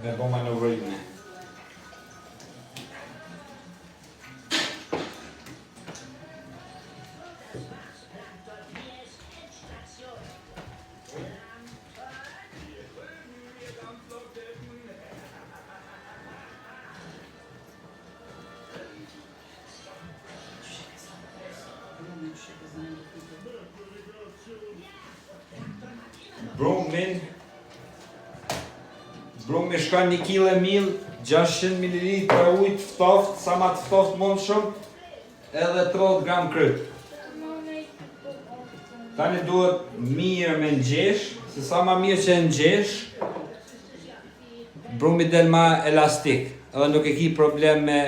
me bo manovrime. Brumi shka 1 kg mill, 600 ml ujtë ftoft, sa ma të ftoft mund shumë, edhe 30 gram kryp. Tani duhet mirë me nxesh, se sa ma mirë që nxesh, brumi del ma elastik, edhe nuk e ki problem me